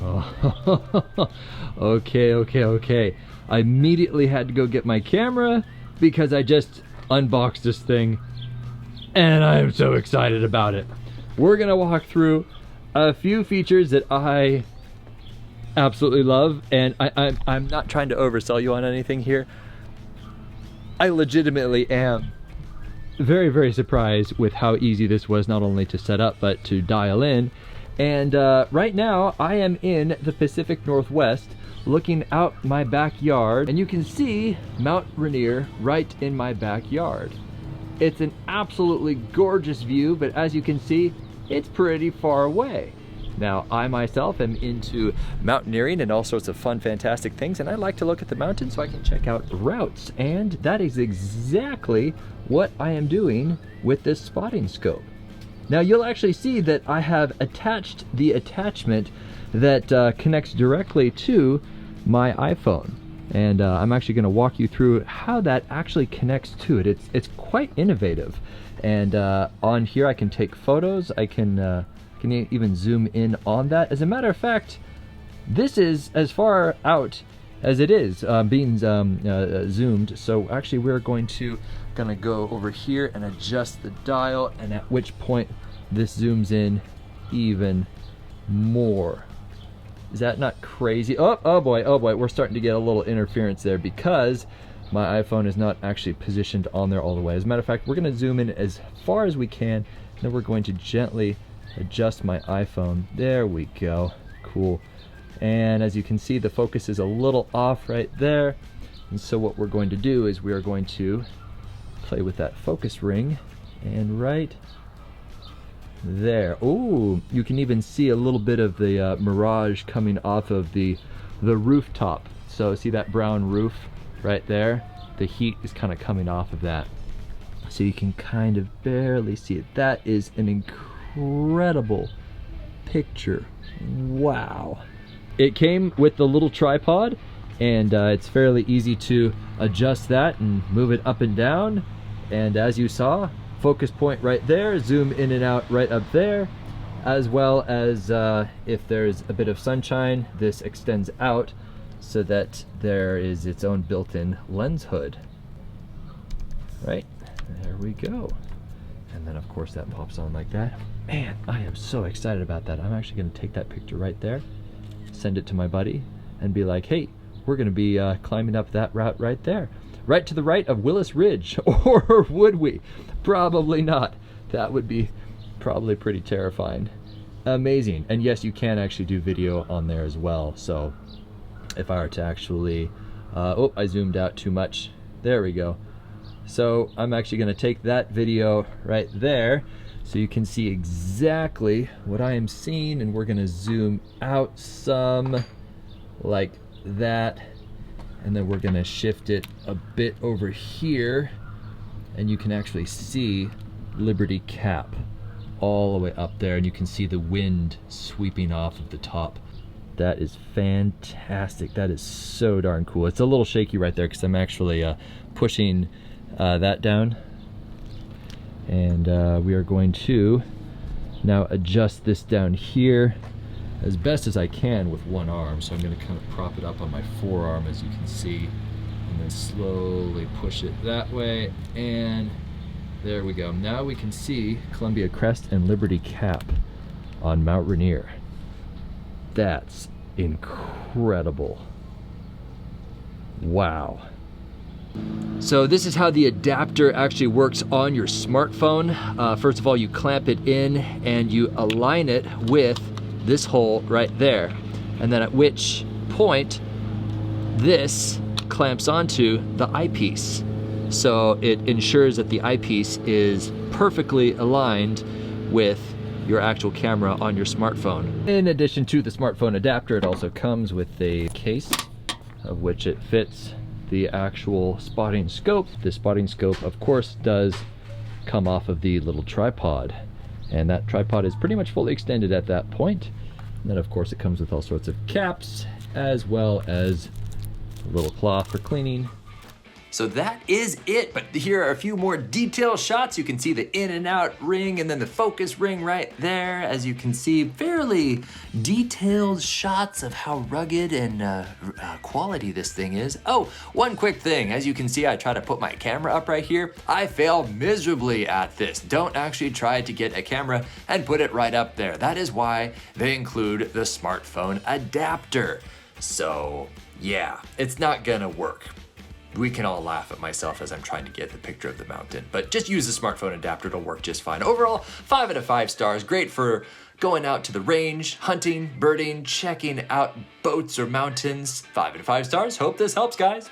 Oh, okay. I immediately had to go get my camera because I just unboxed this thing and I'm so excited about it. We're gonna walk through a few features that I absolutely love, and I'm not trying to oversell you on anything here. I legitimately am very, very surprised with how easy this was, not only to set up but to dial in. And right now I am in the Pacific Northwest looking out my backyard, and you can see Mount Rainier right in my backyard. It's an absolutely gorgeous view, but as you can see, it's pretty far away. Now, I myself am into mountaineering and all sorts of fun, fantastic things, and I like to look at the mountains so I can check out routes, and that is exactly what I am doing with this spotting scope. Now, you'll actually see that I have attached the attachment that connects directly to my iPhone, and I'm actually going to walk you through how that actually connects to it. It's quite innovative, and on here I can take photos. I can even zoom in on that. As a matter of fact, this is as far out as it is being zoomed. So actually we're gonna go over here and adjust the dial, and at which point this zooms in even more. Is that not crazy? Oh boy, we're starting to get a little interference there because my iPhone is not actually positioned on there all the way. As a matter of fact, we're gonna zoom in as far as we can, and then we're going to gently adjust my iPhone. There we go. Cool. And as you can see, the focus is a little off right there. And so what we're going to do is we are going to play with that focus ring, and right there. Ooh, you can even see a little bit of the mirage coming off of the rooftop. So see that brown roof right there? The heat is kind of coming off of that. So you can kind of barely see it. That is an incredible picture. Wow. It came with the little tripod, and it's fairly easy to adjust that and move it up and down. And as you saw, focus point right there, zoom in and out right up there, as well as if there's a bit of sunshine, this extends out so that there is its own built-in lens hood. Right, there we go. And then of course that pops on like that. Man, I am so excited about that. I'm actually gonna take that picture right there, send it to my buddy, and be like, hey, we're gonna be climbing up that route right there. Right to the right of Willis Ridge, or would we? Probably not. That would be probably pretty terrifying. Amazing. And yes, you can actually do video on there as well. So if I were to actually, oh, I zoomed out too much. There we go. So I'm actually gonna take that video right there so you can see exactly what I am seeing, and we're gonna zoom out some like that. And then we're gonna shift it a bit over here, and you can actually see Liberty Cap all the way up there, and you can see the wind sweeping off of the top. That is fantastic. That is so darn cool. It's a little shaky right there because I'm actually pushing that down, and we are going to now adjust this down here as best as I can with one arm. So I'm going to kind of prop it up on my forearm, as you can see, and then slowly push it that way, and there we go. Now we can see Columbia Crest and Liberty Cap on Mount Rainier. That's incredible. Wow. So this is how the adapter actually works on your smartphone. First of all, you clamp it in and you align it with this hole right there, and then at which point this clamps onto the eyepiece. So it ensures that the eyepiece is perfectly aligned with your actual camera on your smartphone. In addition to the smartphone adapter, it also comes with a case of which it fits the actual spotting scope. The spotting scope, of course, does come off of the little tripod, and that tripod is pretty much fully extended at that point. And then of course it comes with all sorts of caps, as well as a little cloth for cleaning. So that is it, but here are a few more detail shots. You can see the in and out ring and then the focus ring right there. As you can see, fairly detailed shots of how rugged and quality this thing is. Oh, one quick thing. As you can see, I try to put my camera up right here. I fail miserably at this. Don't actually try to get a camera and put it right up there. That is why they include the smartphone adapter. So yeah, it's not gonna work. We can all laugh at myself as I'm trying to get the picture of the mountain, but just use the smartphone adapter, it'll work just fine. Overall, 5 out of 5 stars. Great for going out to the range, hunting, birding, checking out boats or mountains. 5 out of 5 stars. Hope this helps, guys.